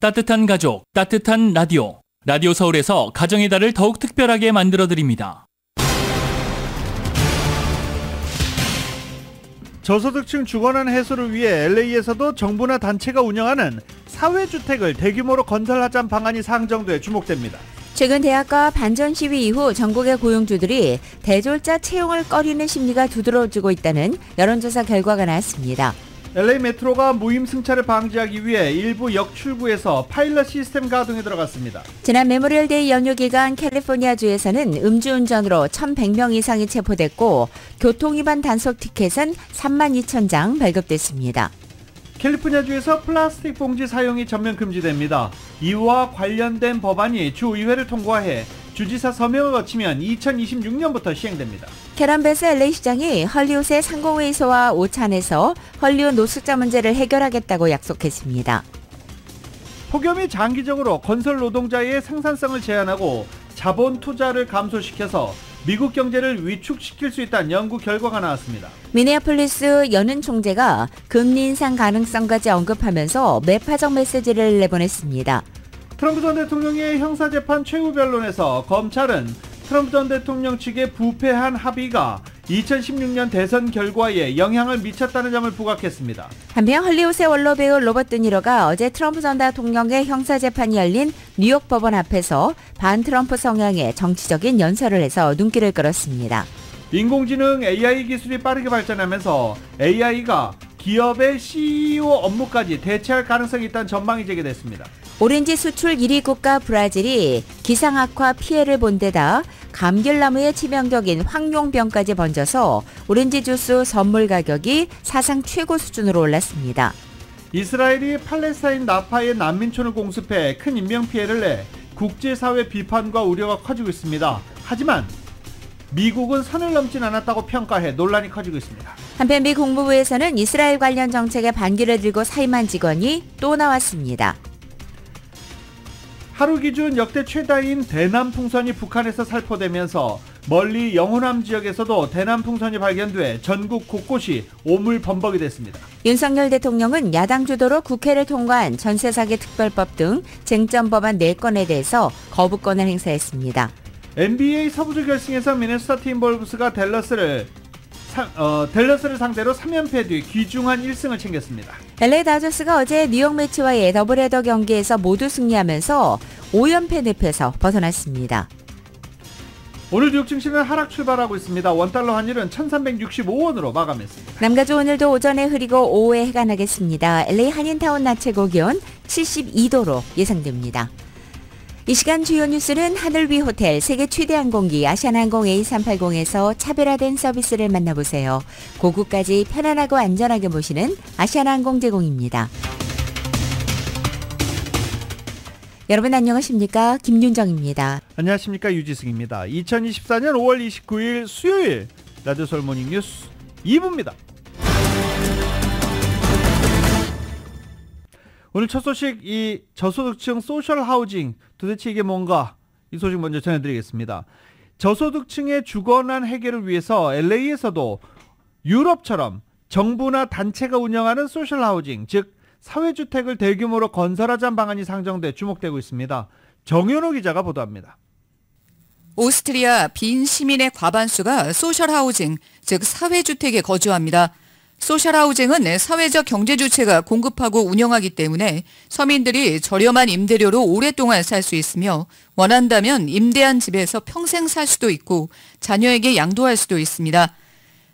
따뜻한 가족, 따뜻한 라디오. 라디오 서울에서 가정의 달을 더욱 특별하게 만들어드립니다. 저소득층 주거난 해소를 위해 LA에서도 정부나 단체가 운영하는 사회주택을 대규모로 건설하자는 방안이 상정돼 주목됩니다. 최근 대학가 반전 시위 이후 전국의 고용주들이 대졸자 채용을 꺼리는 심리가 두드러지고 있다는 여론조사 결과가 나왔습니다. LA 메트로가 무임승차를 방지하기 위해 일부 역출구에서 파일럿 시스템 가동에 들어갔습니다. 지난 메모리얼데이 연휴 기간 캘리포니아주에서는 음주운전으로 1,100명 이상이 체포됐고 교통위반 단속 티켓은 32,000장 발급됐습니다. 캘리포니아주에서 플라스틱 봉지 사용이 전면 금지됩니다. 이와 관련된 법안이 주의회를 통과해 주지사 서명을 거치면 2026년부터 시행됩니다. 캐런 베스 LA시장이 헐리우드의 상공회의소와 오찬에서 헐리우드 노숙자 문제를 해결하겠다고 약속했습니다. 폭염이 장기적으로 건설 노동자의 생산성을 제한하고 자본 투자를 감소시켜서 미국 경제를 위축시킬 수 있다는 연구 결과가 나왔습니다. 미네아폴리스 연은 총재가 금리 인상 가능성까지 언급하면서 매파적 메시지를 내보냈습니다. 트럼프 전 대통령의 형사재판 최후 변론에서 검찰은 트럼프 전 대통령 측의 부패한 합의가 2016년 대선 결과에 영향을 미쳤다는 점을 부각했습니다. 한편 헐리우드의 원로 배우 로버트 드니로가 어제 트럼프 전 대통령의 형사재판이 열린 뉴욕 법원 앞에서 반트럼프 성향의 정치적인 연설을 해서 눈길을 끌었습니다. 인공지능 AI 기술이 빠르게 발전하면서 AI가 기업의 CEO 업무까지 대체할 가능성이 있다는 전망이 제기됐습니다. 오렌지 수출 1위 국가 브라질이 기상악화 피해를 본 데다 감귤나무의 치명적인 황룡병까지 번져서 오렌지 주스 선물 가격이 사상 최고 수준으로 올랐습니다. 이스라엘이 팔레스타인 라파의 난민촌을 공습해 큰 인명피해를 내 국제사회 비판과 우려가 커지고 있습니다. 하지만 미국은 선을 넘진 않았다고 평가해 논란이 커지고 있습니다. 한편 미 국무부에서는 이스라엘 관련 정책에 반기를 들고 사임한 직원이 또 나왔습니다. 하루 기준 역대 최다인 대남풍선이 북한에서 살포되면서 멀리 영호남 지역에서도 대남풍선이 발견돼 전국 곳곳이 오물범벅이 됐습니다. 윤석열 대통령은 야당 주도로 국회를 통과한 전세사기 특별법 등 쟁점 법안 4건에 대해서 거부권을 행사했습니다. NBA 서부주 결승에서 미네소타 팀볼브스가 댈러스를 상대로 3연패 뒤 귀중한 1승을 챙겼습니다. LA 다저스가 어제 뉴욕 매치와의 더블헤더 경기에서 모두 승리하면서 5연패 늪에서 벗어났습니다. 오늘 뉴욕 증시는 하락 출발하고 있습니다. 원달러 환율은 1365원으로 마감했습니다. 남가주 오늘도 오전에 흐리고 오후에 해가 나겠습니다. LA 한인타운 낮 최고 기온 72도로 예상됩니다. 이 시간 주요 뉴스는 하늘 위 호텔, 세계 최대 항공기 아시아나항공 A380에서 차별화된 서비스를 만나보세요. 고국까지 편안하고 안전하게 모시는 아시아나항공 제공입니다. 여러분 안녕하십니까? 김윤정입니다. 안녕하십니까? 유지승입니다. 2024년 5월 29일 수요일 라디오 서울 모닝 뉴스 2부입니다. 오늘 첫 소식, 이 저소득층 소셜 하우징, 도대체 이게 뭔가, 이 소식 먼저 전해드리겠습니다. 저소득층의 주거난 해결을 위해서 LA에서도 유럽처럼 정부나 단체가 운영하는 소셜 하우징, 즉 사회주택을 대규모로 건설하자는 방안이 상정돼 주목되고 있습니다. 정현호 기자가 보도합니다. 오스트리아 빈 시민의 과반수가 소셜 하우징, 즉 사회주택에 거주합니다. 소셜하우징은 사회적 경제주체가 공급하고 운영하기 때문에 서민들이 저렴한 임대료로 오랫동안 살 수 있으며 원한다면 임대한 집에서 평생 살 수도 있고 자녀에게 양도할 수도 있습니다.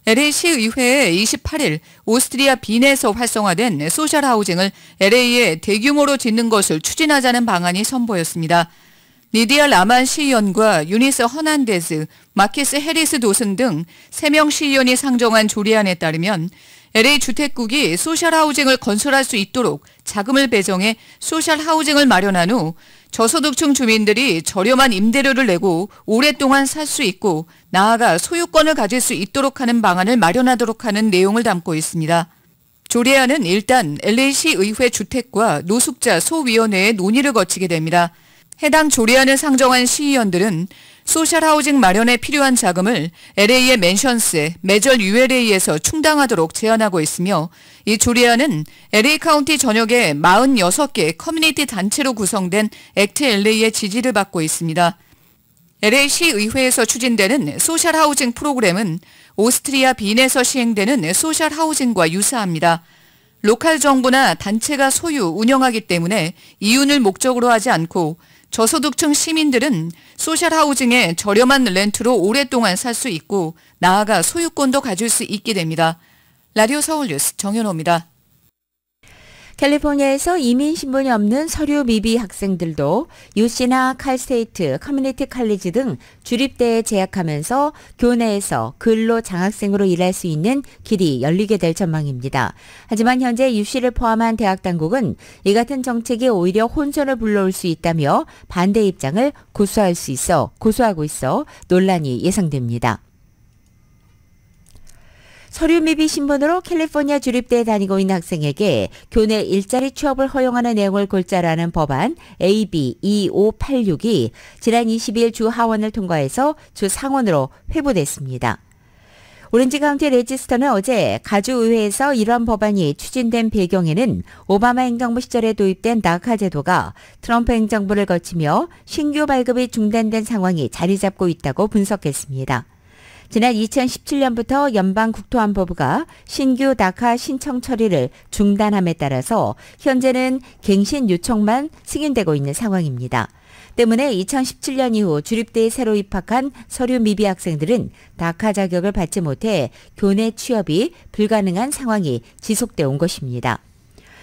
LA시의회에 28일 오스트리아 빈에서 활성화된 소셜하우징을 LA에 대규모로 짓는 것을 추진하자는 방안이 선보였습니다. 니디아 라만 시의원과 유니스 허난데즈, 마키스 해리스 도슨 등 3명 시의원이 상정한 조례안에 따르면 LA 주택국이 소셜하우징을 건설할 수 있도록 자금을 배정해 소셜하우징을 마련한 후 저소득층 주민들이 저렴한 임대료를 내고 오랫동안 살 수 있고 나아가 소유권을 가질 수 있도록 하는 방안을 마련하도록 하는 내용을 담고 있습니다. 조례안은 일단 LA시의회 주택과 노숙자 소위원회의 논의를 거치게 됩니다. 해당 조례안을 상정한 시의원들은 소셜하우징 마련에 필요한 자금을 LA의 맨션스에 매절 ULA에서 충당하도록 제안하고 있으며 이 조례안은 LA 카운티 전역의 46개 커뮤니티 단체로 구성된 액트 LA의 지지를 받고 있습니다. LA 시의회에서 추진되는 소셜하우징 프로그램은 오스트리아 빈에서 시행되는 소셜하우징과 유사합니다. 로컬 정부나 단체가 소유, 운영하기 때문에 이윤을 목적으로 하지 않고 저소득층 시민들은 소셜하우징에 저렴한 렌트로 오랫동안 살 수 있고 나아가 소유권도 가질 수 있게 됩니다. 라디오 서울뉴스 정현호입니다. 캘리포니아에서 이민 신분이 없는 서류 미비 학생들도 UC나 칼스테이트, 커뮤니티 칼리지 등 주립대에 재학하면서 교내에서 근로 장학생으로 일할 수 있는 길이 열리게 될 전망입니다. 하지만 현재 UC를 포함한 대학 당국은 이 같은 정책이 오히려 혼선을 불러올 수 있다며 반대 입장을 고수하고 있어 논란이 예상됩니다. 서류 미비 신분으로 캘리포니아 주립대에 다니고 있는 학생에게 교내 일자리 취업을 허용하는 내용을 골자로 하는 법안 AB 2586이 지난 22일 주 하원을 통과해서 주 상원으로 회부됐습니다. 오렌지 카운티 레지스터는 어제 가주의회에서 이러한 법안이 추진된 배경에는 오바마 행정부 시절에 도입된 다카 제도가 트럼프 행정부를 거치며 신규 발급이 중단된 상황이 자리 잡고 있다고 분석했습니다. 지난 2017년부터 연방국토안보부가 신규 다카 신청 처리를 중단함에 따라서 현재는 갱신 요청만 승인되고 있는 상황입니다. 때문에 2017년 이후 주립대에 새로 입학한 서류 미비 학생들은 다카 자격을 받지 못해 교내 취업이 불가능한 상황이 지속돼 온 것입니다.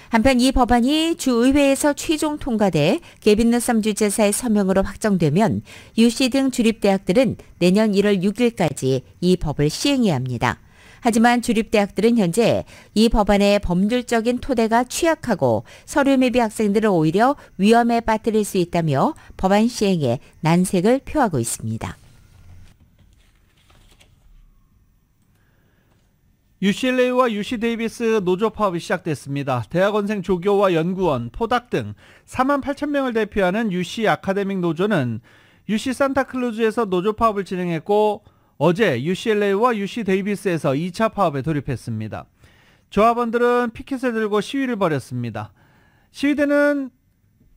한편 이 법안이 주의회에서 최종 통과돼 게빈 뉴섬 주지사의 서명으로 확정되면 UC 등 주립대학들은 내년 1월 6일까지 이 법을 시행해야 합니다. 하지만 주립대학들은 현재 이 법안의 법률적인 토대가 취약하고 서류 미비 학생들을 오히려 위험에 빠뜨릴 수 있다며 법안 시행에 난색을 표하고 있습니다. UCLA와 UC 데이비스 노조 파업이 시작됐습니다. 대학원생 조교와 연구원, 포닥 등 4만 8천 명을 대표하는 UC 아카데믹 노조는 UC 산타클루즈에서 노조 파업을 진행했고 어제 UCLA와 UC 데이비스에서 2차 파업에 돌입했습니다. 조합원들은 피켓을 들고 시위를 벌였습니다. 시위대는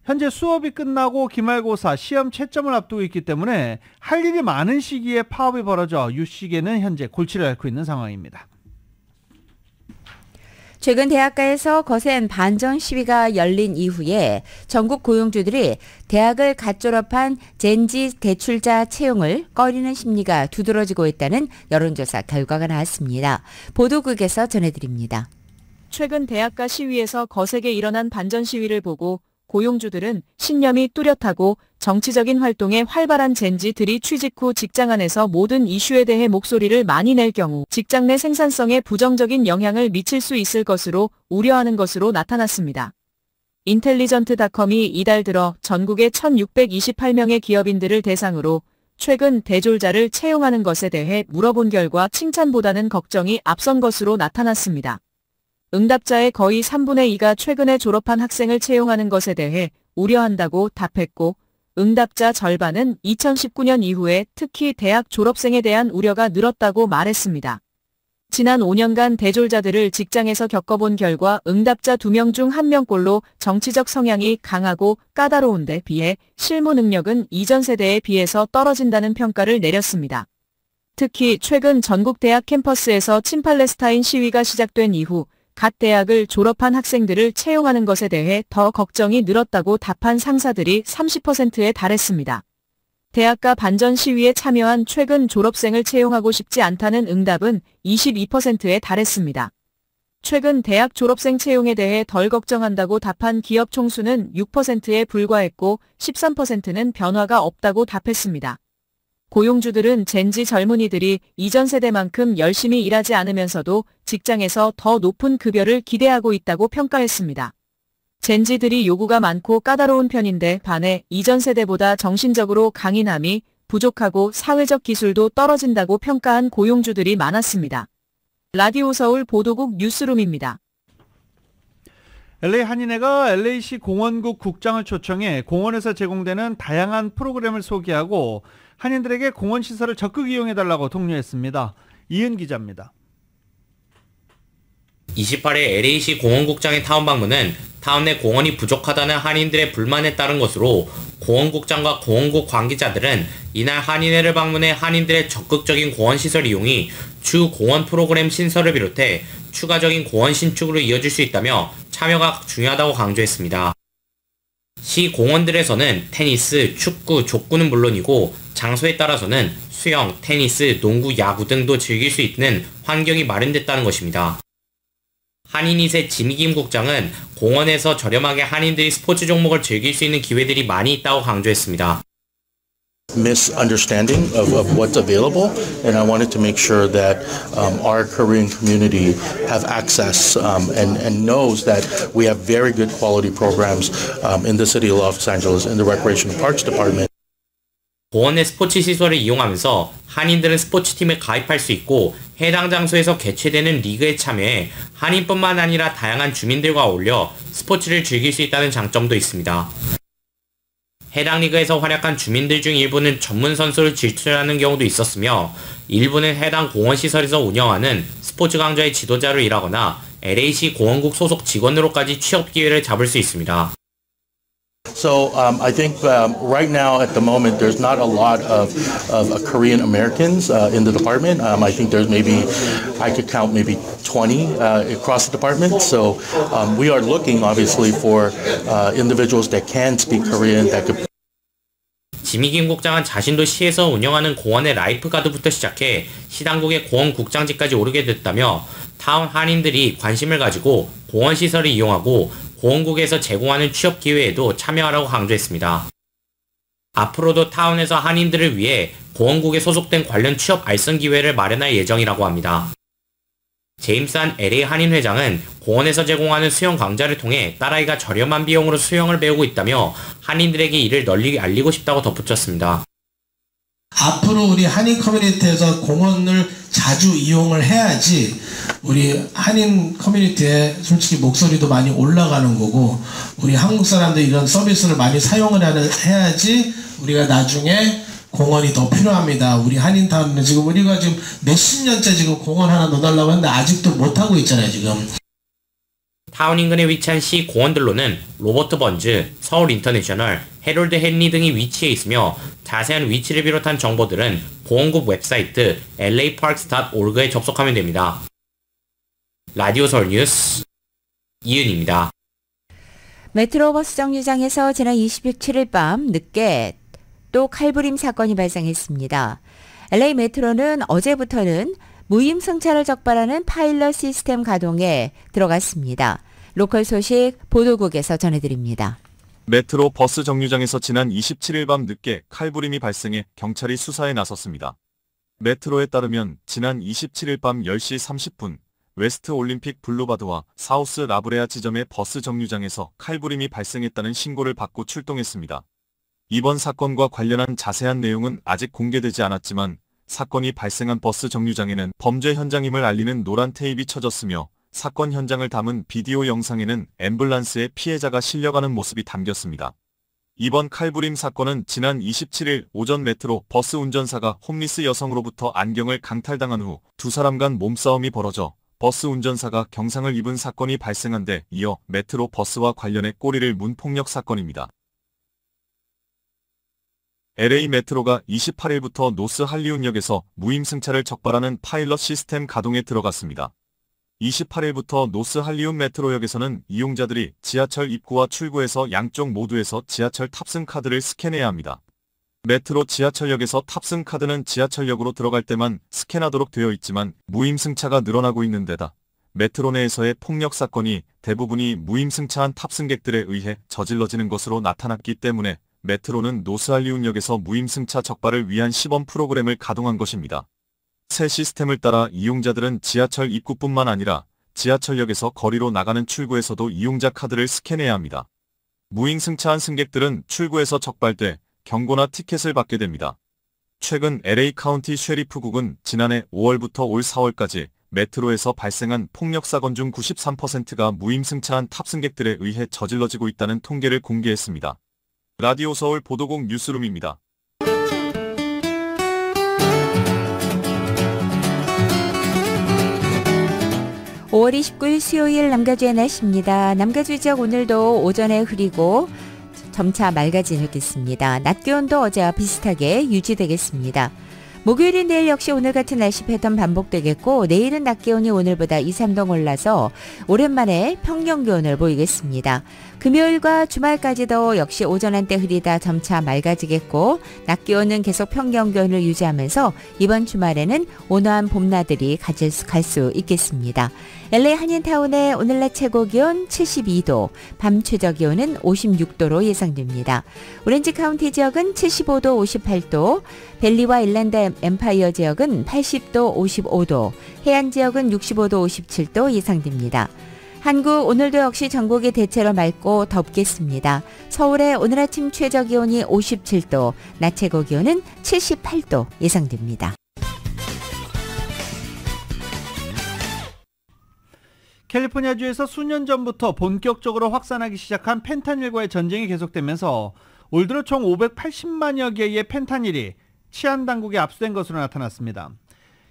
현재 수업이 끝나고 기말고사, 시험 채점을 앞두고 있기 때문에 할 일이 많은 시기에 파업이 벌어져 UC계는 현재 골치를 앓고 있는 상황입니다. 최근 대학가에서 거센 반전 시위가 열린 이후에 전국 고용주들이 대학을 갓 졸업한 젠지 대출자 채용을 꺼리는 심리가 두드러지고 있다는 여론조사 결과가 나왔습니다. 보도국에서 전해드립니다. 최근 대학가 시위에서 거세게 일어난 반전 시위를 보고 고용주들은 신념이 뚜렷하고 정치적인 활동에 활발한 젠지들이 취직 후 직장 안에서 모든 이슈에 대해 목소리를 많이 낼 경우 직장 내 생산성에 부정적인 영향을 미칠 수 있을 것으로 우려하는 것으로 나타났습니다. 인텔리전트닷컴이 이달 들어 전국의 1,628명의 기업인들을 대상으로 최근 대졸자를 채용하는 것에 대해 물어본 결과 칭찬보다는 걱정이 앞선 것으로 나타났습니다. 응답자의 거의 3분의 2가 최근에 졸업한 학생을 채용하는 것에 대해 우려한다고 답했고 응답자 절반은 2019년 이후에 특히 대학 졸업생에 대한 우려가 늘었다고 말했습니다. 지난 5년간 대졸자들을 직장에서 겪어본 결과 응답자 2명 중 1명꼴로 정치적 성향이 강하고 까다로운 데 비해 실무 능력은 이전 세대에 비해서 떨어진다는 평가를 내렸습니다. 특히 최근 전국 대학 캠퍼스에서 친팔레스타인 시위가 시작된 이후 갓 대학을 졸업한 학생들을 채용하는 것에 대해 더 걱정이 늘었다고 답한 상사들이 30%에 달했습니다. 대학가 반전 시위에 참여한 최근 졸업생을 채용하고 싶지 않다는 응답은 22%에 달했습니다. 최근 대학 졸업생 채용에 대해 덜 걱정한다고 답한 기업 총수는 6%에 불과했고 13%는 변화가 없다고 답했습니다. 고용주들은 젠지 젊은이들이 이전 세대만큼 열심히 일하지 않으면서도 직장에서 더 높은 급여를 기대하고 있다고 평가했습니다. 젠지들이 요구가 많고 까다로운 편인데 반해 이전 세대보다 정신적으로 강인함이 부족하고 사회적 기술도 떨어진다고 평가한 고용주들이 많았습니다. 라디오 서울 보도국 뉴스룸입니다. LA 한인회가 LA시 공원국 국장을 초청해 공원에서 제공되는 다양한 프로그램을 소개하고 한인들에게 공원 시설을 적극 이용해달라고 독려했습니다. 이은 기자입니다. 28일 LA시 공원국장의 타운 방문은 타운 내 공원이 부족하다는 한인들의 불만에 따른 것으로 공원국장과 공원국 관계자들은 이날 한인회를 방문해 한인들의 적극적인 공원시설 이용이 추후 공원 프로그램 신설을 비롯해 추가적인 공원 신축으로 이어질 수 있다며 참여가 중요하다고 강조했습니다. 시 공원들에서는 테니스, 축구, 족구는 물론이고 장소에 따라서는 수영, 테니스, 농구, 야구 등도 즐길 수 있는 환경이 마련됐다는 것입니다. 한인잇의 지미김 국장은 공원에서 저렴하게 한인들이 스포츠 종목을 즐길 수 있는 기회들이 많이 있다고 강조했습니다. Misunderstanding of what's available, and I wanted to make sure that our Korean community have access and knows that we have very good quality programs in the city of Los Angeles in the Recreation and Parks Department. 공원 내 스포츠 시설을 이용하면서 한인들은 스포츠팀에 가입할 수 있고 해당 장소에서 개최되는 리그에 참여해 한인뿐만 아니라 다양한 주민들과 어울려 스포츠를 즐길 수 있다는 장점도 있습니다. 해당 리그에서 활약한 주민들 중 일부는 전문 선수를 진출하는 경우도 있었으며 일부는 해당 공원시설에서 운영하는 스포츠 강좌의 지도자로 일하거나 LA시 공원국 소속 직원으로까지 취업 기회를 잡을 수 있습니다. So I think right now at the moment there's not a lot of Korean Americans in the department. I think there's maybe, I could count maybe 20 across the department. So we are looking obviously for individuals that can speak Korean that could. 지미김 국장은 자신도 시에서 운영하는 공원의 라이프가드부터 시작해 시당국의 공원 국장직까지 오르게 됐다며 타운 한인들이 관심을 가지고 공원 시설을 이용하고 공원국에서 제공하는 취업 기회에도 참여하라고 강조했습니다. 앞으로도 타운에서 한인들을 위해 공원국에 소속된 관련 취업 알선 기회를 마련할 예정이라고 합니다. 제임스 LA 한인 회장은 공원에서 제공하는 수영 강좌를 통해 딸아이가 저렴한 비용으로 수영을 배우고 있다며 한인들에게 이를 널리 알리고 싶다고 덧붙였습니다. 앞으로 우리 한인 커뮤니티에서 공원을 자주 이용을 해야지 우리 한인 커뮤니티의 솔직히 목소리도 많이 올라가는 거고 우리 한국 사람들 이런 서비스를 많이 사용을 해야지 우리가 나중에 공원이 더 필요합니다. 우리 한인타운은 지금 우리가 지금 몇십 년째 지금 공원 하나 넣어달라고 했는데 아직도 못하고 있잖아요 지금. 타운 인근에 위치한 시 공원들로는 로버트 번즈, 서울 인터내셔널, 해롤드 헨리 등이 위치해 있으며 자세한 위치를 비롯한 정보들은 공원국 웹사이트 laparks.org에 접속하면 됩니다. 라디오 서울 뉴스 이은입니다. 메트로버스 정류장에서 지난 27일 밤 늦게 또 칼부림 사건이 발생했습니다. LA 메트로는 어제부터는 무임승차를 적발하는 파일럿 시스템 가동에 들어갔습니다. 로컬 소식 보도국에서 전해드립니다. 메트로 버스 정류장에서 지난 27일 밤 늦게 칼부림이 발생해 경찰이 수사에 나섰습니다. 메트로에 따르면 지난 27일 밤 10시 30분 웨스트 올림픽 블루바드와 사우스 라브레아 지점의 버스 정류장에서 칼부림이 발생했다는 신고를 받고 출동했습니다. 이번 사건과 관련한 자세한 내용은 아직 공개되지 않았지만 사건이 발생한 버스 정류장에는 범죄 현장임을 알리는 노란 테이프가 쳐졌으며 사건 현장을 담은 비디오 영상에는 앰뷸런스에 피해자가 실려가는 모습이 담겼습니다. 이번 칼부림 사건은 지난 27일 오전 메트로 버스 운전사가 홈리스 여성으로부터 안경을 강탈당한 후 두 사람 간 몸싸움이 벌어져 버스 운전사가 경상을 입은 사건이 발생한 데 이어 메트로 버스와 관련해 꼬리를 문 폭력 사건입니다. LA 메트로가 28일부터 노스 할리우드역에서 무임승차를 적발하는 파일럿 시스템 가동에 들어갔습니다. 28일부터 노스 할리우드 메트로역에서는 이용자들이 지하철 입구와 출구에서 양쪽 모두에서 지하철 탑승 카드를 스캔해야 합니다. 메트로 지하철역에서 탑승 카드는 지하철역으로 들어갈 때만 스캔하도록 되어 있지만 무임승차가 늘어나고 있는 데다 메트로 내에서의 폭력 사건이 대부분이 무임승차한 탑승객들에 의해 저질러지는 것으로 나타났기 때문에 메트로는 노스할리우드역에서 무임승차 적발을 위한 시범 프로그램을 가동한 것입니다. 새 시스템을 따라 이용자들은 지하철 입구뿐만 아니라 지하철역에서 거리로 나가는 출구에서도 이용자 카드를 스캔해야 합니다. 무임승차한 승객들은 출구에서 적발돼 경고나 티켓을 받게 됩니다. 최근 LA 카운티 쉐리프국은 지난해 5월부터 올 4월까지 메트로에서 발생한 폭력 사건 중 93%가 무임승차한 탑승객들에 의해 저질러지고 있다는 통계를 공개했습니다. 라디오 서울 보도국 뉴스룸입니다. 5월 29일 수요일 남가주의 날씨입니다. 남가주 지역 오늘도 오전에 흐리고 점차 맑아지겠습니다. 낮 기온도 어제와 비슷하게 유지되겠습니다. 목요일인 내일 역시 오늘 같은 날씨 패턴 반복되겠고 내일은 낮 기온이 오늘보다 2, 3도 올라서 오랜만에 평년 기온을 보이겠습니다. 금요일과 주말까지도 역시 오전 한때 흐리다 점차 맑아지겠고 낮 기온은 계속 평년 기온을 유지하면서 이번 주말에는 온화한 봄나들이 갈 수 있겠습니다. LA 한인타운의 오늘 낮 최고 기온 72도, 밤 최저 기온은 56도로 예상됩니다. 오렌지 카운티 지역은 75도, 58도, 벨리와 일랜드 엠파이어 지역은 80도, 55도, 해안 지역은 65도, 57도 예상됩니다. 한국 오늘도 역시 전국이 대체로 맑고 덥겠습니다. 서울의 오늘 아침 최저 기온이 57도, 낮 최고 기온은 78도 예상됩니다. 캘리포니아주에서 수년 전부터 본격적으로 확산하기 시작한 펜타닐과의 전쟁이 계속되면서 올 들어 총 580만여 개의 펜타닐이 치안당국에 압수된 것으로 나타났습니다.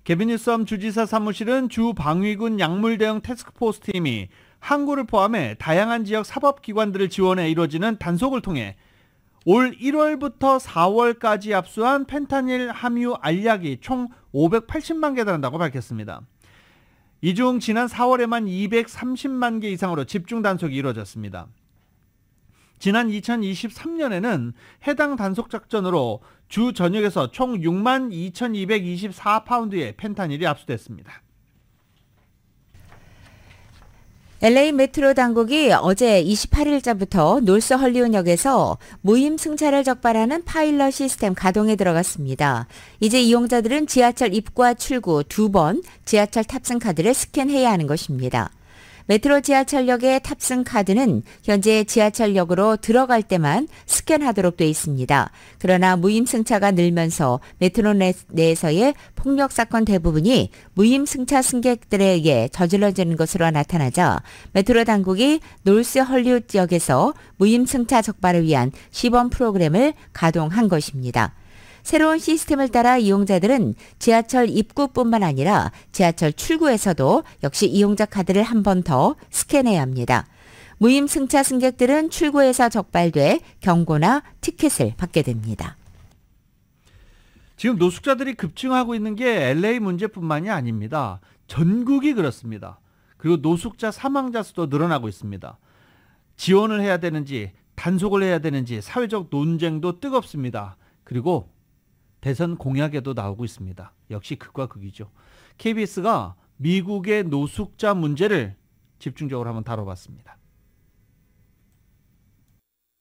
개빈 뉴섬 주지사 사무실은 주 방위군 약물 대응 태스크포스 팀이 항구를 포함해 다양한 지역 사법기관들을 지원해 이루어지는 단속을 통해 올 1월부터 4월까지 압수한 펜타닐 함유 알약이 총 580만 개 달한다고 밝혔습니다. 이 중 지난 4월에만 230만 개 이상으로 집중 단속이 이루어졌습니다. 지난 2023년에는 해당 단속 작전으로 주 전역에서 총 62,224파운드의 펜타닐이 압수됐습니다. LA 메트로 당국이 어제 28일자부터 놀스 헐리우드역에서 무임 승차를 적발하는 파일럿 시스템 가동에 들어갔습니다. 이제 이용자들은 지하철 입구와 출구 2번 지하철 탑승 카드를 스캔해야 하는 것입니다. 메트로 지하철역의 탑승 카드는 현재 지하철역으로 들어갈 때만 스캔하도록 되어 있습니다. 그러나 무임승차가 늘면서 메트로 내에서의 폭력사건 대부분이 무임승차 승객들에 의해 저질러지는 것으로 나타나자 메트로 당국이 놀스 헐리우드 지역에서 무임승차 적발을 위한 시범 프로그램을 가동한 것입니다. 새로운 시스템을 따라 이용자들은 지하철 입구뿐만 아니라 지하철 출구에서도 역시 이용자 카드를 한 번 더 스캔해야 합니다. 무임 승차 승객들은 출구에서 적발돼 경고나 티켓을 받게 됩니다. 지금 노숙자들이 급증하고 있는 게 LA 문제뿐만이 아닙니다. 전국이 그렇습니다. 그리고 노숙자 사망자 수도 늘어나고 있습니다. 지원을 해야 되는지 단속을 해야 되는지 사회적 논쟁도 뜨겁습니다. 그리고 대선 공약에도 나오고 있습니다. 역시 극과 극이죠. KBS가 미국의 노숙자 문제를 집중적으로 한번 다뤄봤습니다.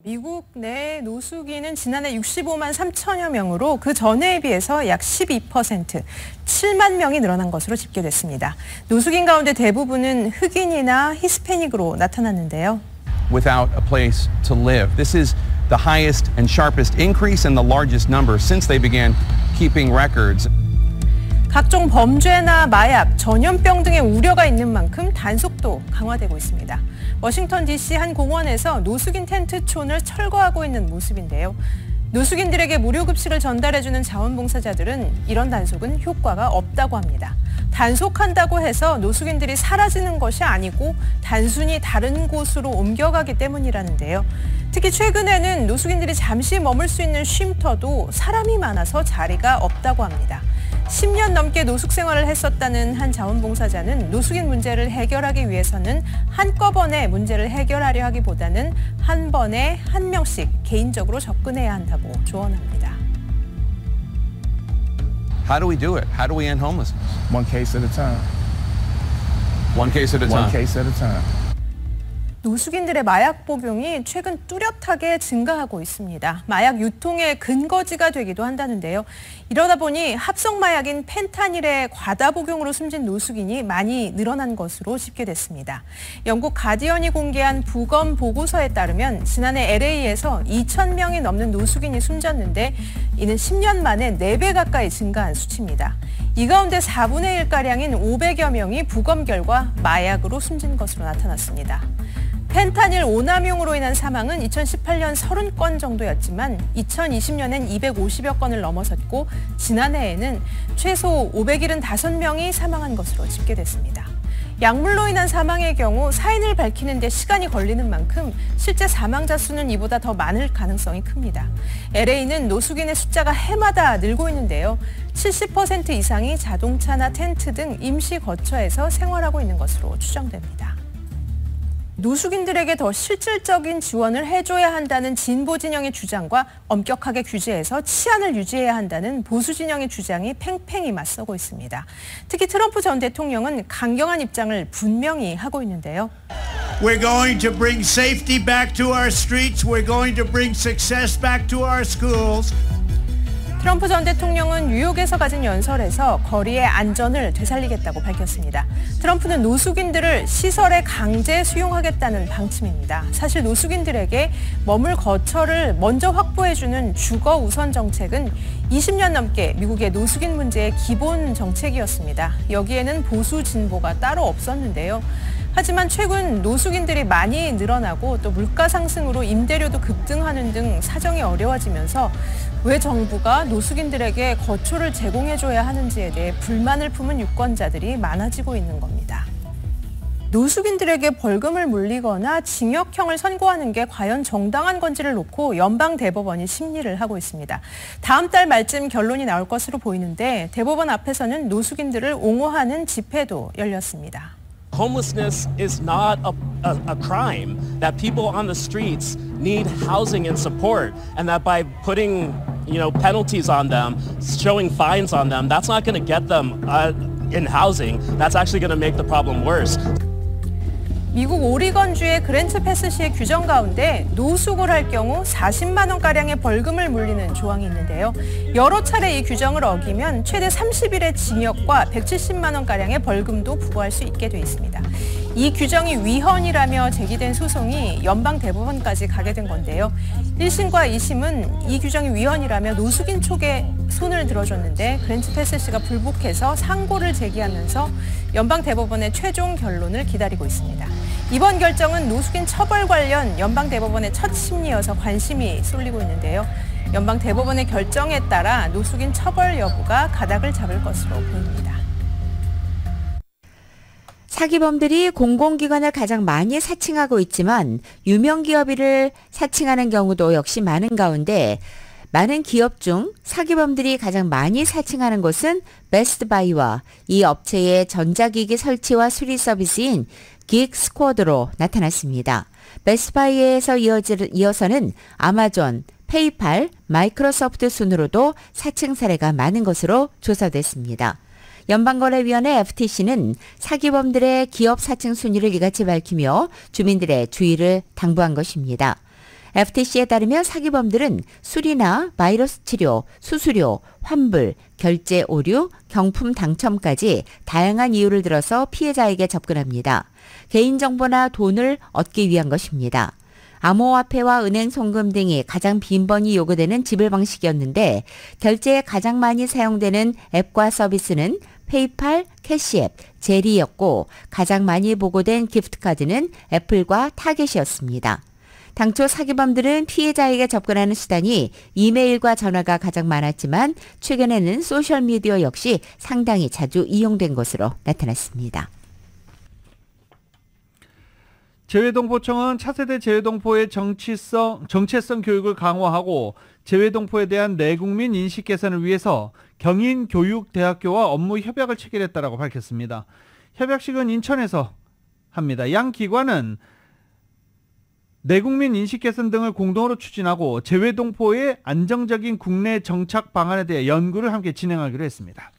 미국 내 노숙인은 지난해 65만 3천여 명으로 그 전해에 비해서 약 12%, 7만 명이 늘어난 것으로 집계됐습니다. 노숙인 가운데 대부분은 흑인이나 히스패닉으로 나타났는데요. Without a place to live. This is the highest and sharpest increase and the largest number since they began keeping records. 각종 범죄나 마약, 전염병 등의 우려가 있는 만큼 단속도 강화되고 있습니다. 워싱턴 DC 한 공원에서 노숙인 텐트촌을 철거하고 있는 모습인데요. 노숙인들에게 무료 급식을 전달해주는 자원봉사자들은 이런 단속은 효과가 없다고 합니다. 단속한다고 해서 노숙인들이 사라지는 것이 아니고 단순히 다른 곳으로 옮겨가기 때문이라는데요. 특히 최근에는 노숙인들이 잠시 머물 수 있는 쉼터도 사람이 많아서 자리가 없다고 합니다. 10년 넘게 노숙 생활을 했었다는 한 자원봉사자는 노숙인 문제를 해결하기 위해서는 한꺼번에 문제를 해결하려 하기보다는 한 번에 한 명씩 개인적으로 접근해야 한다고 조언합니다. How do we do it? How do we end homelessness? One case at a time. One case at a time. One case at a time. 노숙인들의 마약 복용이 최근 뚜렷하게 증가하고 있습니다. 마약 유통의 근거지가 되기도 한다는데요. 이러다 보니 합성 마약인 펜타닐의 과다 복용으로 숨진 노숙인이 많이 늘어난 것으로 집계됐습니다. 영국 가디언이 공개한 부검 보고서에 따르면 지난해 LA에서 2,000명이 넘는 노숙인이 숨졌는데 이는 10년 만에 4배 가까이 증가한 수치입니다. 이 가운데 4분의 1가량인 500여 명이 부검 결과 마약으로 숨진 것으로 나타났습니다. 펜타닐 오남용으로 인한 사망은 2018년 30건 정도였지만 2020년엔 250여 건을 넘어섰고 지난해에는 최소 575명이 사망한 것으로 집계됐습니다. 약물로 인한 사망의 경우 사인을 밝히는 데 시간이 걸리는 만큼 실제 사망자 수는 이보다 더 많을 가능성이 큽니다. LA는 노숙인의 숫자가 해마다 늘고 있는데요. 70% 이상이 자동차나 텐트 등 임시 거처에서 생활하고 있는 것으로 추정됩니다. 노숙인들에게 더 실질적인 지원을 해줘야 한다는 진보 진영의 주장과 엄격하게 규제해서 치안을 유지해야 한다는 보수 진영의 주장이 팽팽히 맞서고 있습니다. 특히 트럼프 전 대통령은 강경한 입장을 분명히 하고 있는데요. We're going to bring safety back to our streets. We're going to bring success back to our schools. 트럼프 전 대통령은 뉴욕에서 가진 연설에서 거리의 안전을 되살리겠다고 밝혔습니다. 트럼프는 노숙인들을 시설에 강제 수용하겠다는 방침입니다. 사실 노숙인들에게 머물 거처를 먼저 확보해주는 주거 우선 정책은 20년 넘게 미국의 노숙인 문제의 기본 정책이었습니다. 여기에는 보수 진보가 따로 없었는데요. 하지만 최근 노숙인들이 많이 늘어나고 또 물가 상승으로 임대료도 급등하는 등 사정이 어려워지면서 왜 정부가 노숙인들에게 거처를 제공해줘야 하는지에 대해 불만을 품은 유권자들이 많아지고 있는 겁니다. 노숙인들에게 벌금을 물리거나 징역형을 선고하는 게 과연 정당한 건지를 놓고 연방대법원이 심리를 하고 있습니다. 다음 달 말쯤 결론이 나올 것으로 보이는데 대법원 앞에서는 노숙인들을 옹호하는 집회도 열렸습니다. Homelessness is not a crime, that people on the streets need housing and support, and that by putting, penalties on them, showing fines on them, that's not going to get them in housing. That's actually going to make the problem worse. 미국 오리건주의 그랜트 패스시의 규정 가운데 노숙을 할 경우 40만 원가량의 벌금을 물리는 조항이 있는데요. 여러 차례 이 규정을 어기면 최대 30일의 징역과 170만 원가량의 벌금도 부과할 수 있게 돼 있습니다. 이 규정이 위헌이라며 제기된 소송이 연방대법원까지 가게 된 건데요. 1심과 2심은 이 규정이 위헌이라며 노숙인 쪽에 손을 들어줬는데 그랜트 패스시가 불복해서 상고를 제기하면서 연방대법원의 최종 결론을 기다리고 있습니다. 이번 결정은 노숙인 처벌 관련 연방대법원의 첫 심리여서 관심이 쏠리고 있는데요. 연방대법원의 결정에 따라 노숙인 처벌 여부가 가닥을 잡을 것으로 보입니다. 사기범들이 공공기관을 가장 많이 사칭하고 있지만 유명 기업을 사칭하는 경우도 역시 많은 가운데 많은 기업 중 사기범들이 가장 많이 사칭하는 곳은 베스트바이와 이 업체의 전자기기 설치와 수리 서비스인 긱스쿼드로 나타났습니다. 베스트바이에서 이어서는 아마존, 페이팔, 마이크로소프트 순으로도 사칭 사례가 많은 것으로 조사됐습니다. 연방거래위원회 FTC는 사기범들의 기업 사칭 순위를 이같이 밝히며 주민들의 주의를 당부한 것입니다. FTC에 따르면 사기범들은 수리나 바이러스 치료, 수수료, 환불, 결제 오류, 경품 당첨까지 다양한 이유를 들어서 피해자에게 접근합니다. 개인정보나 돈을 얻기 위한 것입니다. 암호화폐와 은행 송금 등이 가장 빈번히 요구되는 지불 방식이었는데 결제에 가장 많이 사용되는 앱과 서비스는 페이팔, 캐시앱, 제리였고 가장 많이 보고된 기프트카드는 애플과 타겟이었습니다. 당초 사기범들은 피해자에게 접근하는 수단이 이메일과 전화가 가장 많았지만 최근에는 소셜미디어 역시 상당히 자주 이용된 것으로 나타났습니다. 재외동포청은 차세대 재외동포의 정체성 교육을 강화하고 재외동포에 대한 내국민 인식 개선을 위해서 경인교육대학교와 업무 협약을 체결했다고 밝혔습니다. 협약식은 인천에서 합니다. 양 기관은 내국민 인식 개선 등을 공동으로 추진하고 재외동포의 안정적인 국내 정착 방안에 대해 연구를 함께 진행하기로 했습니다.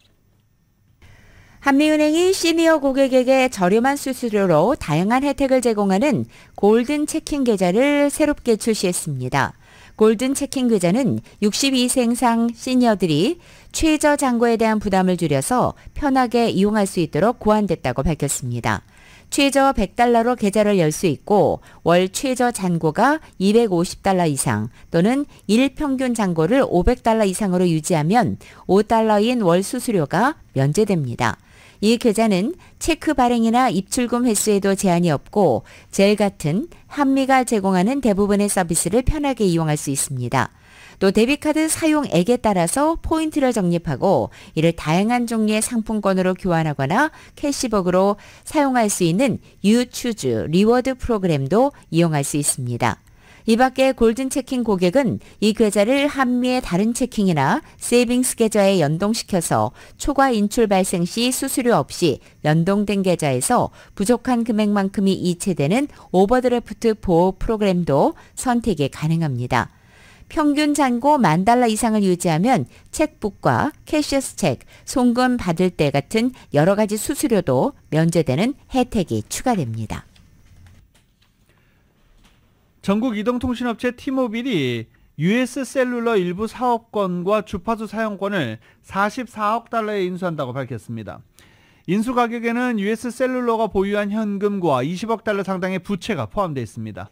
한미은행이 시니어 고객에게 저렴한 수수료로 다양한 혜택을 제공하는 골든 체킹 계좌를 새롭게 출시했습니다. 골든 체킹 계좌는 62세 이상 시니어들이 최저 잔고에 대한 부담을 줄여서 편하게 이용할 수 있도록 고안됐다고 밝혔습니다. 최저 $100로 계좌를 열 수 있고 월 최저 잔고가 $250 이상 또는 일 평균 잔고를 $500 이상으로 유지하면 $5인 월 수수료가 면제됩니다. 이 계좌는 체크 발행이나 입출금 횟수에도 제한이 없고 젤 같은 한미가 제공하는 대부분의 서비스를 편하게 이용할 수 있습니다. 또 데비카드 사용액에 따라서 포인트를 적립하고 이를 다양한 종류의 상품권으로 교환하거나 캐시백으로 사용할 수 있는 유추즈 리워드 프로그램도 이용할 수 있습니다. 이 밖에 골든 체킹 고객은 이 계좌를 한미의 다른 체킹이나 세이빙스 계좌에 연동시켜서 초과 인출 발생 시 수수료 없이 연동된 계좌에서 부족한 금액만큼이 이체되는 오버드래프트 보호 프로그램도 선택이 가능합니다. 평균 잔고 $10,000 이상을 유지하면 책북과 캐셔스 책, 송금 받을 때 같은 여러 가지 수수료도 면제되는 혜택이 추가됩니다. 전국 이동통신업체 T모빌이 US 셀룰러 일부 사업권과 주파수 사용권을 $44억 인수한다고 밝혔습니다. 인수 가격에는 US 셀룰러가 보유한 현금과 $20억 상당의 부채가 포함되어 있습니다.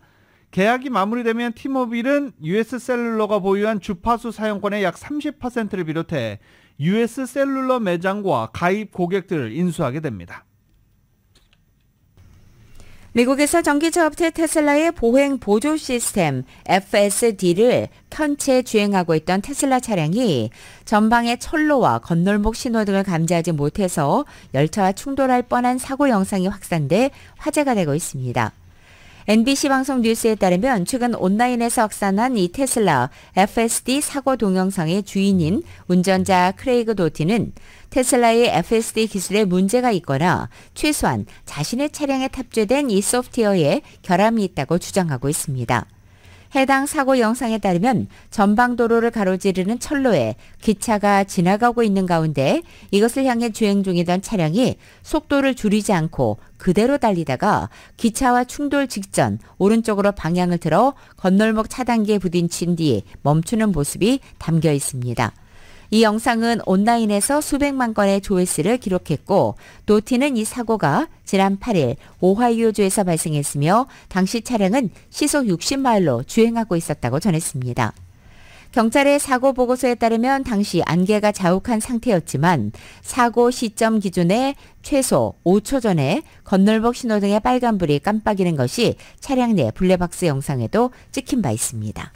계약이 마무리되면 T모빌은 US 셀룰러가 보유한 주파수 사용권의 약 30%를 비롯해 US 셀룰러 매장과 가입 고객들을 인수하게 됩니다. 미국에서 전기차 업체 테슬라의 보행 보조 시스템 FSD를 켠채 주행하고 있던 테슬라 차량이 전방의 철로와 건널목 신호등을 감지하지 못해서 열차와 충돌할 뻔한 사고 영상이 확산돼 화제가 되고 있습니다. NBC 방송 뉴스에 따르면 최근 온라인에서 확산한 이 테슬라 FSD 사고 동영상의 주인인 운전자 크레이그 도티는 테슬라의 FSD 기술에 문제가 있거나 최소한 자신의 차량에 탑재된 이 소프트웨어에 결함이 있다고 주장하고 있습니다. 해당 사고 영상에 따르면 전방도로를 가로지르는 철로에 기차가 지나가고 있는 가운데 이것을 향해 주행 중이던 차량이 속도를 줄이지 않고 그대로 달리다가 기차와 충돌 직전 오른쪽으로 방향을 틀어 건널목 차단기에 부딪힌 뒤 멈추는 모습이 담겨 있습니다. 이 영상은 온라인에서 수백만 건의 조회수를 기록했고 도티는 이 사고가 지난 8일 오하이오주에서 발생했으며 당시 차량은 시속 60마일로 주행하고 있었다고 전했습니다. 경찰의 사고 보고서에 따르면 당시 안개가 자욱한 상태였지만 사고 시점 기준에 최소 5초 전에 건널목 신호등의 빨간불이 깜빡이는 것이 차량 내 블랙박스 영상에도 찍힌 바 있습니다.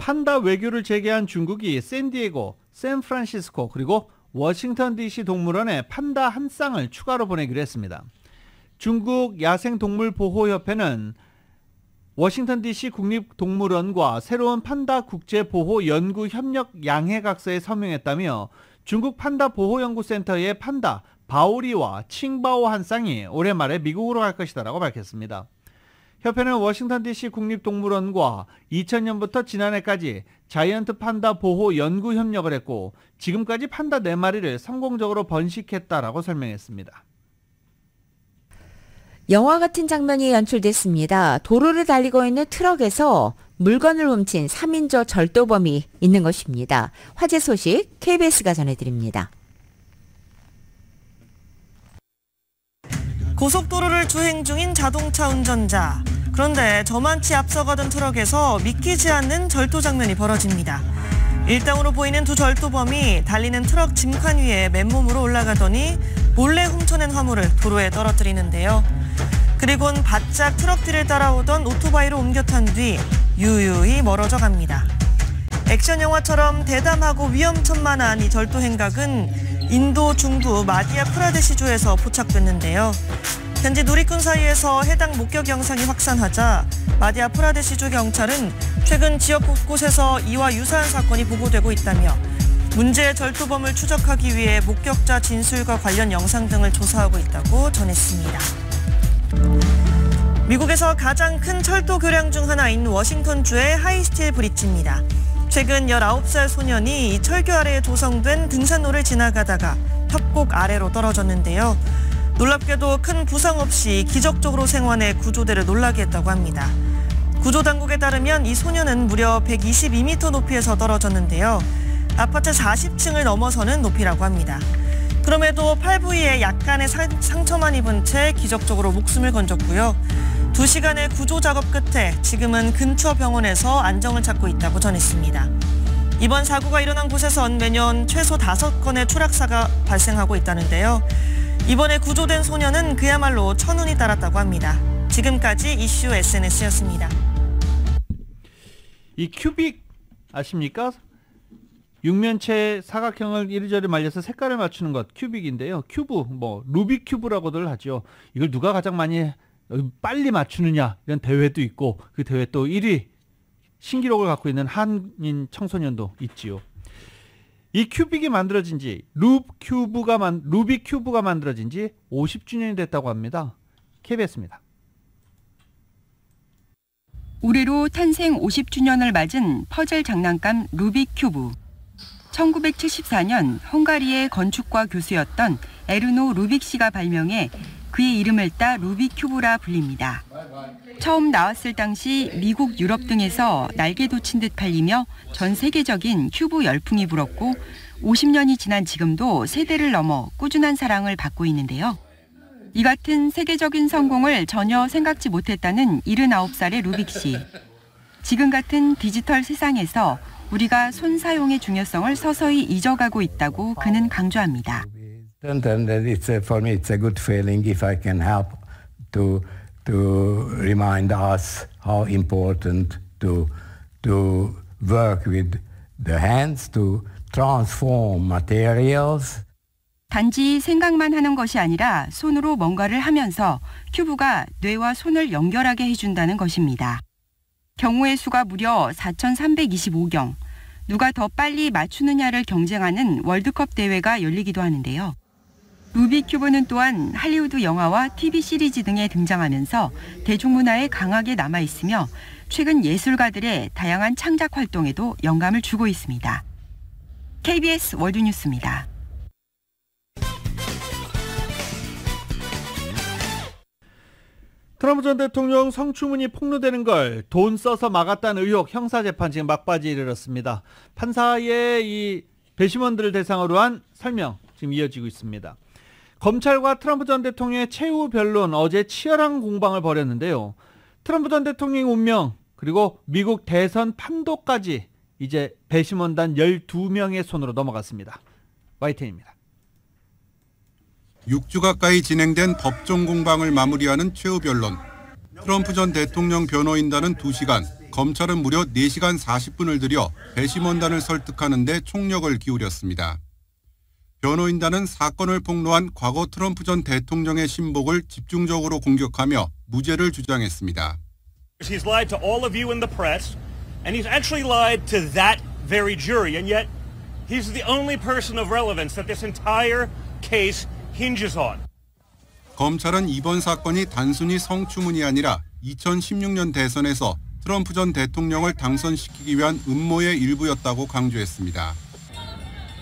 판다 외교를 재개한 중국이 샌디에고, 샌프란시스코 그리고 워싱턴 DC 동물원에 판다 한 쌍을 추가로 보내기로 했습니다. 중국 야생동물보호협회는 워싱턴 DC 국립동물원과 새로운 판다 국제보호연구협력 양해각서에 서명했다며 중국 판다 보호연구센터의 판다 바오리와 칭바오 한 쌍이 올해 말에 미국으로 갈 것이다라고 밝혔습니다. 협회는 워싱턴 DC 국립동물원과 2000년부터 지난해까지 자이언트 판다 보호 연구 협력을 했고 지금까지 판다 4마리를 성공적으로 번식했다라고 설명했습니다. 영화 같은 장면이 연출됐습니다. 도로를 달리고 있는 트럭에서 물건을 훔친 3인조 절도범이 있는 것입니다. 화제 소식 KBS가 전해드립니다. 고속도로를 주행 중인 자동차 운전자. 그런데 저만치 앞서가던 트럭에서 믿기지 않는 절도 장면이 벌어집니다. 일당으로 보이는 두 절도범이 달리는 트럭 짐칸 위에 맨몸으로 올라가더니 몰래 훔쳐낸 화물을 도로에 떨어뜨리는데요. 그리곤 바짝 트럭 뒤를 따라오던 오토바이로 옮겨 탄 뒤 유유히 멀어져 갑니다. 액션 영화처럼 대담하고 위험천만한 이 절도 행각은 인도 중부 마디아 프라데시주에서 포착됐는데요. 현지 누리꾼 사이에서 해당 목격 영상이 확산하자 마디아 프라데시주 경찰은 최근 지역 곳곳에서 이와 유사한 사건이 보고되고 있다며 문제의 절도범을 추적하기 위해 목격자 진술과 관련 영상 등을 조사하고 있다고 전했습니다. 미국에서 가장 큰 철도 교량 중 하나인 워싱턴주의 하이스틸 브릿지입니다. 최근 19살 소년이 이 철교 아래에 도성된 등산로를 지나가다가 협곡 아래로 떨어졌는데요. 놀랍게도 큰 부상 없이 기적적으로 생還해 구조대를 놀라게 했다고 합니다. 구조당국에 따르면 이 소녀는 무려 122m 높이에서 떨어졌는데요. 아파트 40층을 넘어서는 높이라고 합니다. 그럼에도 팔 부위에 약간의 상처만 입은 채 기적적으로 목숨을 건졌고요. 2시간의 구조 작업 끝에 지금은 근처 병원에서 안정을 찾고 있다고 전했습니다. 이번 사고가 일어난 곳에선 매년 최소 5건의 추락사가 발생하고 있다는데요. 이번에 구조된 소녀는 그야말로 천운이 따랐다고 합니다. 지금까지 이슈 SNS였습니다. 이 큐빅 아십니까? 육면체 사각형을 이리저리 말려서 색깔을 맞추는 것 큐빅인데요. 큐브, 루빅 큐브라고들 하죠. 이걸 누가 가장 많이 빨리 맞추느냐 이런 대회도 있고 그 대회 또 1위 신기록을 갖고 있는 한인 청소년도 있지요. 이 큐빅이 만들어진 지 루빅 큐브가 만들어진 지 50주년이 됐다고 합니다. KBS입니다. 올해로 탄생 50주년을 맞은 퍼즐 장난감 루빅 큐브. 1974년 헝가리의 건축과 교수였던 에르노 루빅 씨가 발명해 그의 이름을 따 루빅 큐브라 불립니다. 처음 나왔을 당시 미국, 유럽 등에서 날개 돋친 듯 팔리며 전 세계적인 큐브 열풍이 불었고 50년이 지난 지금도 세대를 넘어 꾸준한 사랑을 받고 있는데요. 이 같은 세계적인 성공을 전혀 생각지 못했다는 79살의 루빅 씨. 지금 같은 디지털 세상에서 우리가 손 사용의 중요성을 서서히 잊어가고 있다고 그는 강조합니다. And for me, it's a good feeling if I can help to remind us how important to work with the hands to transform materials. 단지 생각만 하는 것이 아니라 손으로 뭔가를 하면서 큐브가 뇌와 손을 연결하게 해준다는 것입니다. 경우의 수가 무려 4,325경. 누가 더 빨리 맞추느냐를 경쟁하는 월드컵 대회가 열리기도 하는데요. 루빅 큐브는 또한 할리우드 영화와 TV 시리즈 등에 등장하면서 대중문화에 강하게 남아있으며 최근 예술가들의 다양한 창작 활동에도 영감을 주고 있습니다. KBS 월드뉴스입니다. 트럼프 전 대통령 성추문이 폭로되는 걸 돈 써서 막았다는 의혹 형사재판 지금 막바지에 이르렀습니다. 판사의 이 배심원들을 대상으로 한 설명 지금 이어지고 있습니다. 검찰과 트럼프 전 대통령의 최후 변론 어제 치열한 공방을 벌였는데요. 트럼프 전 대통령의 운명 그리고 미국 대선 판도까지 이제 배심원단 12명의 손으로 넘어갔습니다. YTN입니다. 6주 가까이 진행된 법정 공방을 마무리하는 최후 변론. 트럼프 전 대통령 변호인단은 2시간, 검찰은 무려 4시간 40분을 들여 배심원단을 설득하는 데 총력을 기울였습니다. 변호인단은 사건을 폭로한 과거 트럼프 전 대통령의 신복을 집중적으로 공격하며 무죄를 주장했습니다. He's lied to all of you in the press, and he's actually lied to that very jury, and yet he's the only person of relevance that this entire case hinges on. 검찰은 이번 사건이 단순히 성추문이 아니라 2016년 대선에서 트럼프 전 대통령을 당선시키기 위한 음모의 일부였다고 강조했습니다.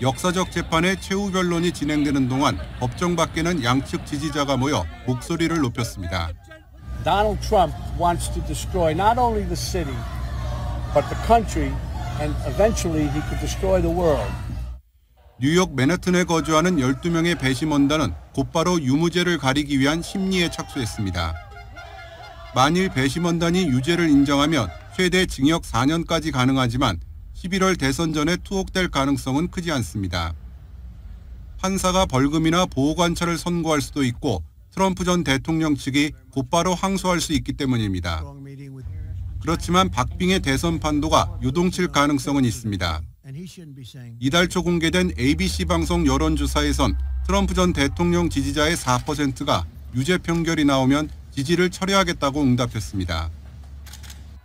역사적 재판의 최후 변론이 진행되는 동안 법정 밖에는 양측 지지자가 모여 목소리를 높였습니다. Donald Trump wants to destroy not only the city, but the country, and eventually he could destroy the world. 뉴욕 맨해튼에 거주하는 12명의 배심원단은 곧바로 유무죄를 가리기 위한 심리에 착수했습니다. 만일 배심원단이 유죄를 인정하면 최대 징역 4년까지 가능하지만 11월 대선 전에 투옥될 가능성은 크지 않습니다. 판사가 벌금이나 보호관찰을 선고할 수도 있고 트럼프 전 대통령 측이 곧바로 항소할 수 있기 때문입니다. 그렇지만 박빙의 대선 판도가 요동칠 가능성은 있습니다. 이달 초 공개된 ABC 방송 여론조사에선 트럼프 전 대통령 지지자의 4%가 유죄 판결이 나오면 지지를 철회하겠다고 응답했습니다.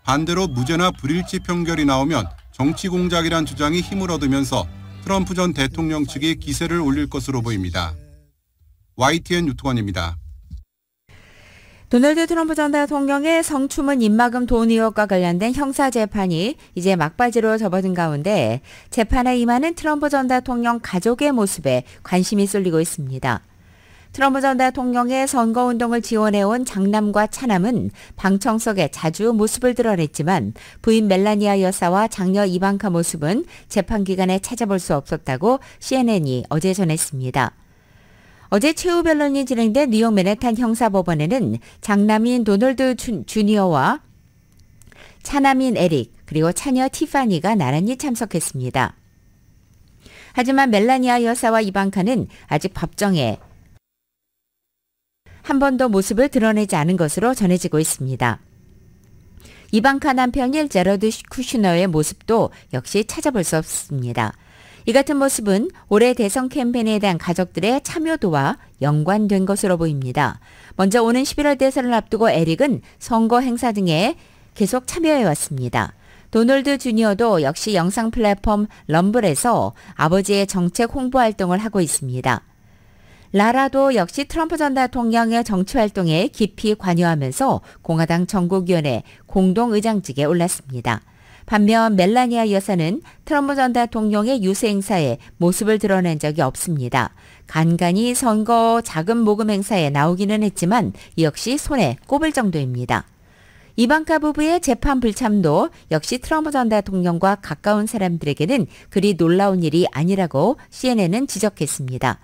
반대로 무죄나 불일치 판결이 나오면 정치 공작이란 주장이 힘을 얻으면서 트럼프 전 대통령 측이 기세를 올릴 것으로 보입니다. YTN 유튜관입니다. 도널드 트럼프 전 대통령의 성추문 입막음 돈 의혹과 관련된 형사 재판이 이제 막바지로 접어든 가운데 재판에 임하는 트럼프 전 대통령 가족의 모습에 관심이 쏠리고 있습니다. 트럼프 전 대통령의 선거운동을 지원해온 장남과 차남은 방청석에 자주 모습을 드러냈지만 부인 멜라니아 여사와 장녀 이방카 모습은 재판 기간에 찾아볼 수 없었다고 CNN이 어제 전했습니다. 어제 최후 변론이 진행된 뉴욕 맨해튼 형사법원에는 장남인 도널드 주니어와 차남인 에릭 그리고 차녀 티파니가 나란히 참석했습니다. 하지만 멜라니아 여사와 이방카는 아직 법정에 한 번도 모습을 드러내지 않은 것으로 전해지고 있습니다. 이방카 남편인 제러드 쿠슈너의 모습도 역시 찾아볼 수 없습니다. 이 같은 모습은 올해 대선 캠페인에 대한 가족들의 참여도와 연관된 것으로 보입니다. 먼저 오는 11월 대선을 앞두고 에릭은 선거 행사 등에 계속 참여해왔습니다. 도널드 주니어도 역시 영상 플랫폼 럼블에서 아버지의 정책 홍보 활동을 하고 있습니다. 라라도 역시 트럼프 전 대통령의 정치 활동에 깊이 관여하면서 공화당 전국위원회 공동의장직에 올랐습니다. 반면 멜라니아 여사는 트럼프 전 대통령의 유세 행사에 모습을 드러낸 적이 없습니다. 간간히 선거 자금 모금 행사에 나오기는 했지만 역시 손에 꼽을 정도입니다. 이방카 부부의 재판 불참도 역시 트럼프 전 대통령과 가까운 사람들에게는 그리 놀라운 일이 아니라고 CNN은 지적했습니다.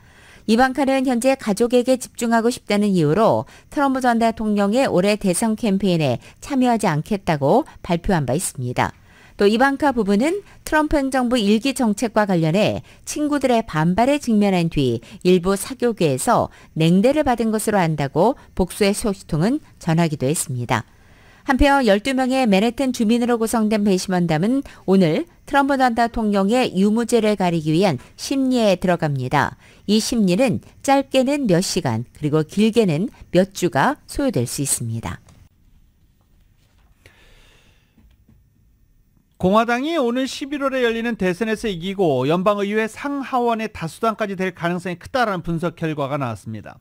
이방카는 현재 가족에게 집중하고 싶다는 이유로 트럼프 전 대통령의 올해 대선 캠페인에 참여하지 않겠다고 발표한 바 있습니다. 또 이방카 부부는 트럼프 행정부 일기 정책과 관련해 친구들의 반발에 직면한 뒤 일부 사교계에서 냉대를 받은 것으로 안다고 복수의 소식통은 전하기도 했습니다. 한편 12명의 맨해튼 주민으로 구성된 배심원단은 오늘 트럼프 전 대통령의 유무죄를 가리기 위한 심리에 들어갑니다. 이 심리는 짧게는 몇 시간 그리고 길게는 몇 주가 소요될 수 있습니다. 공화당이 오늘 11월에 열리는 대선에서 이기고 연방의회 상하원의 다수당까지 될 가능성이 크다라는 분석 결과가 나왔습니다.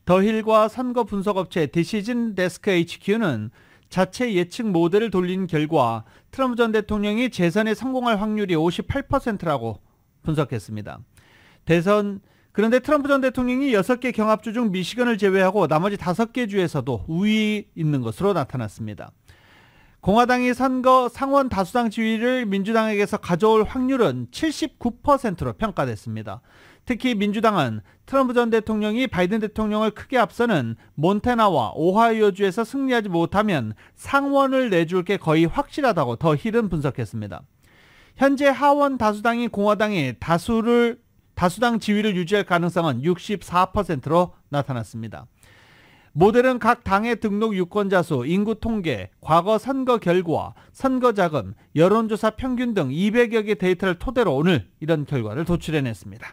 더힐과 선거 분석업체 디시즌 데스크 HQ는 자체 예측 모델을 돌린 결과 트럼프 전 대통령이 재선에 성공할 확률이 58%라고 분석했습니다. 그런데 트럼프 전 대통령이 6개 경합주 중 미시건을 제외하고 나머지 5개 주에서도 우위에 있는 것으로 나타났습니다. 공화당이 선거 상원 다수당 지위를 민주당에게서 가져올 확률은 79%로 평가됐습니다. 특히 민주당은 트럼프 전 대통령이 바이든 대통령을 크게 앞서는 몬태나와 오하이오주에서 승리하지 못하면 상원을 내줄 게 거의 확실하다고 더 힐은 분석했습니다. 현재 하원 다수당인 공화당이 다수당 지위를 유지할 가능성은 64%로 나타났습니다. 모델은 각 당의 등록 유권자 수, 인구 통계, 과거 선거 결과, 선거 자금, 여론조사 평균 등 200여 개 데이터를 토대로 오늘 이런 결과를 도출해냈습니다.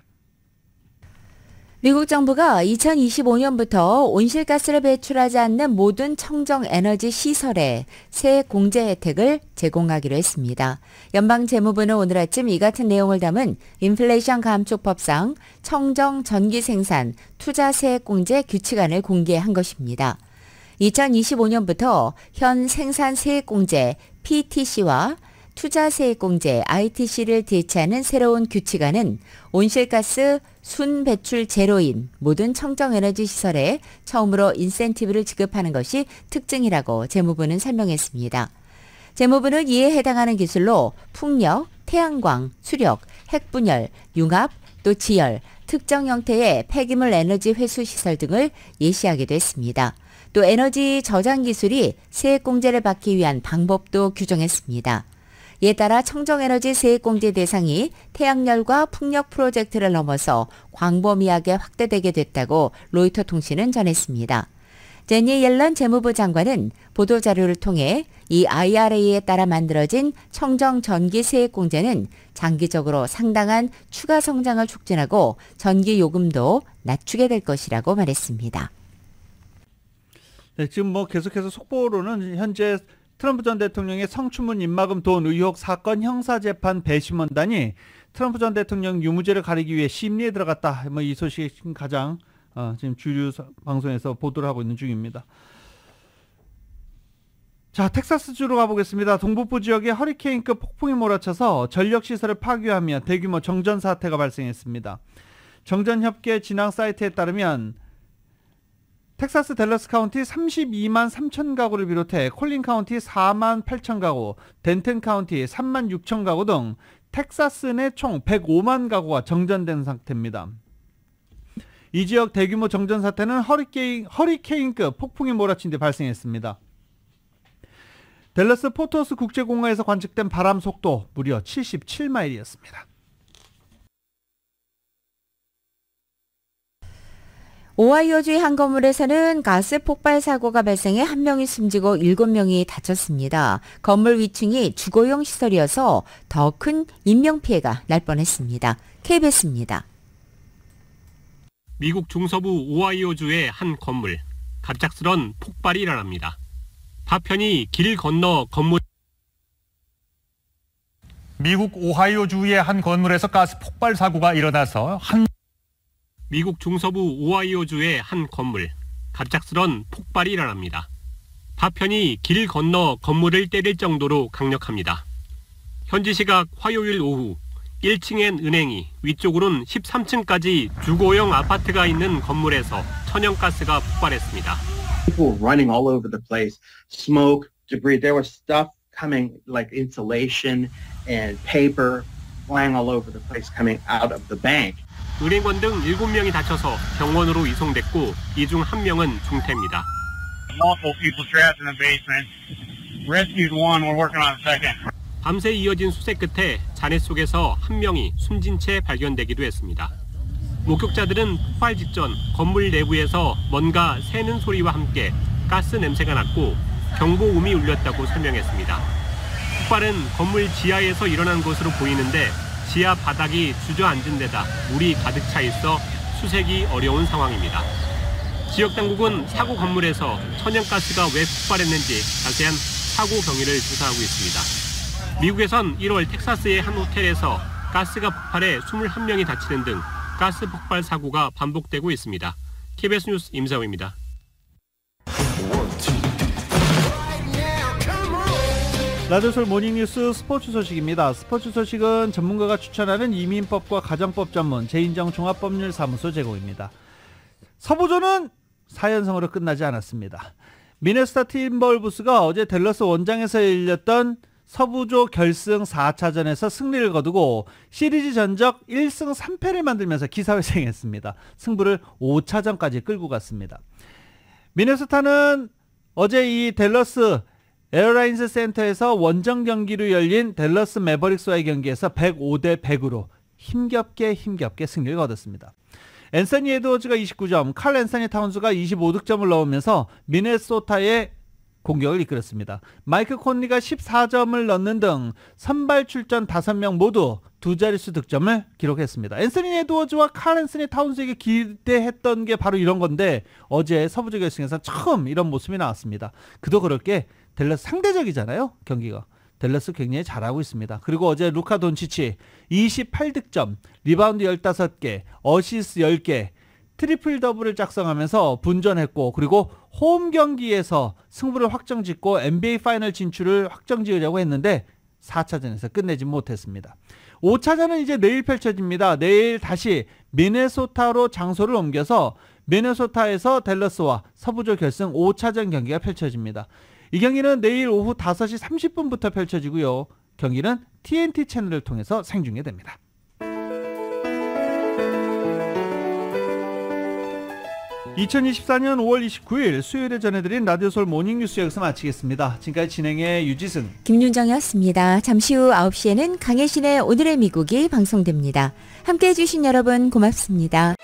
미국 정부가 2025년부터 온실가스를 배출하지 않는 모든 청정에너지 시설에 새 공제 혜택을 제공하기로 했습니다. 연방재무부는 오늘 아침 이 같은 내용을 담은 인플레이션 감축법상 청정 전기 생산 투자 세액 공제 규칙안을 공개한 것입니다. 2025년부터 현 생산 세액 공제 PTC와 투자 세액 공제 ITC를 대체하는 새로운 규칙안은 온실가스 순 배출 제로인 모든 청정에너지 시설에 처음으로 인센티브를 지급하는 것이 특징이라고 재무부는 설명했습니다. 재무부는 이에 해당하는 기술로 풍력, 태양광, 수력, 핵분열, 융합, 또 지열, 특정 형태의 폐기물 에너지 회수 시설 등을 예시하기도 했습니다. 또 에너지 저장 기술이 세액 공제를 받기 위한 방법도 규정했습니다. 이에 따라 청정에너지 세액공제 대상이 태양열과 풍력 프로젝트를 넘어서 광범위하게 확대되게 됐다고 로이터 통신은 전했습니다. 제니 옐런 재무부 장관은 보도자료를 통해 이 IRA에 따라 만들어진 청정 전기 세액공제는 장기적으로 상당한 추가 성장을 촉진하고 전기 요금도 낮추게 될 것이라고 말했습니다. 네, 지금 계속해서 속보로는 현재 트럼프 전 대통령의 성추문 입막음 돈 의혹 사건 형사재판 배심원단이 트럼프 전 대통령 유무죄를 가리기 위해 심리에 들어갔다. 이 소식이 가장 지금 주류 방송에서 보도를 하고 있는 중입니다. 자, 텍사스주로 가보겠습니다. 동북부 지역에 허리케인급 폭풍이 몰아쳐서 전력시설을 파괴하며 대규모 정전 사태가 발생했습니다. 정전협계 진앙 사이트에 따르면 텍사스 댈러스 카운티 32만 3천 가구를 비롯해 콜린 카운티 4만 8천 가구, 덴튼 카운티 3만 6천 가구 등 텍사스 내 총 105만 가구가 정전된 상태입니다. 이 지역 대규모 정전 사태는 허리케인급 폭풍이 몰아친 뒤 발생했습니다. 댈러스 포트워스 국제공항에서 관측된 바람 속도 무려 77마일이었습니다. 오하이오주의 한 건물에서는 가스 폭발 사고가 발생해 1명이 숨지고 7명이 다쳤습니다. 건물 위층이 주거용 시설이어서 더 큰 인명피해가 날 뻔했습니다. KBS입니다. 미국 중서부 오하이오주의 한 건물, 갑작스런 폭발이 일어납니다. 파편이 길 건너 건물. 미국 오하이오주의 한 건물에서 가스 폭발 사고가 일어나서 미국 중서부 오하이오주의 한 건물, 갑작스런 폭발이 일어납니다. 파편이 길 건너 건물을 때릴 정도로 강력합니다. 현지 시각 화요일 오후 1층엔 은행이, 위쪽으로는 13층까지 주거용 아파트가 있는 건물에서 천연가스가 폭발했습니다. People running all over the place, smoke, debris. There was stuff coming like insulation and paper flying all over the place coming out of the bank. 은행원 등 7명이 다쳐서 병원으로 이송됐고 이 중 1명은 중태입니다. Multiple people trapped in the basement. Rescued one. We're working on a second. 밤새 이어진 수색 끝에 잔해 속에서 1명이 숨진 채 발견되기도 했습니다. 목격자들은 폭발 직전 건물 내부에서 뭔가 새는 소리와 함께 가스 냄새가 났고 경보음이 울렸다고 설명했습니다. 폭발은 건물 지하에서 일어난 것으로 보이는데 지하 바닥이 주저앉은 데다 물이 가득 차 있어 수색이 어려운 상황입니다. 지역 당국은 사고 건물에서 천연가스가 왜 폭발했는지 자세한 사고 경위를 조사하고 있습니다. 미국에선 1월 텍사스의 한 호텔에서 가스가 폭발해 21명이 다치는 등 가스 폭발 사고가 반복되고 있습니다. KBS 뉴스 임상우입니다. 라디오솔 모닝뉴스 스포츠 소식입니다. 스포츠 소식은 전문가가 추천하는 이민법과 가정법 전문 재인정 종합법률사무소 제공입니다. 서부조는 4연승으로 끝나지 않았습니다. 미네소타 팀버울브스가 어제 댈러스 원장에서 열렸던 서부조 결승 4차전에서 승리를 거두고 시리즈 전적 1승 3패를 만들면서 기사회생했습니다. 승부를 5차전까지 끌고 갔습니다. 미네소타는 어제 이 댈러스 에어라인스 센터에서 원정 경기로 열린 댈러스 매버릭스와의 경기에서 105대 100으로 힘겹게 승리를 거뒀습니다. 앤서니 에드워즈가 29점, 칼 앤서니 타운스가 25득점을 넣으면서 미네소타의 공격을 이끌었습니다. 마이크 콘리가 14점을 넣는 등 선발 출전 5명 모두 두 자릿수 득점을 기록했습니다. 앤서니 에드워즈와 칼 앤서니 타운스에게 기대했던 게 바로 이런 건데 어제 서부조 결승에서 처음 이런 모습이 나왔습니다. 그도 그럴 게 댈러스 상대적이잖아요. 경기가. 댈러스 굉장히 잘하고 있습니다. 그리고 어제 루카 돈치치 28득점, 리바운드 15개, 어시스트 10개, 트리플 더블을 작성하면서 분전했고 그리고 홈 경기에서 승부를 확정짓고 NBA 파이널 진출을 확정지으려고 했는데 4차전에서 끝내지 못했습니다. 5차전은 이제 내일 펼쳐집니다. 내일 다시 미네소타로 장소를 옮겨서 미네소타에서 댈러스와 서부조 결승 5차전 경기가 펼쳐집니다. 이 경기는 내일 오후 5시 30분부터 펼쳐지고요. 경기는 TNT 채널을 통해서 생중계됩니다. (2024년 5월 29일) 수요일에 전해드린 라디오솔 모닝뉴스 여기서 마치겠습니다. 지금까지 진행의 유지승, 김윤정이었습니다. 잠시 후 9시에는 강혜신의 오늘의 미국이 방송됩니다. 함께해 주신 여러분 고맙습니다.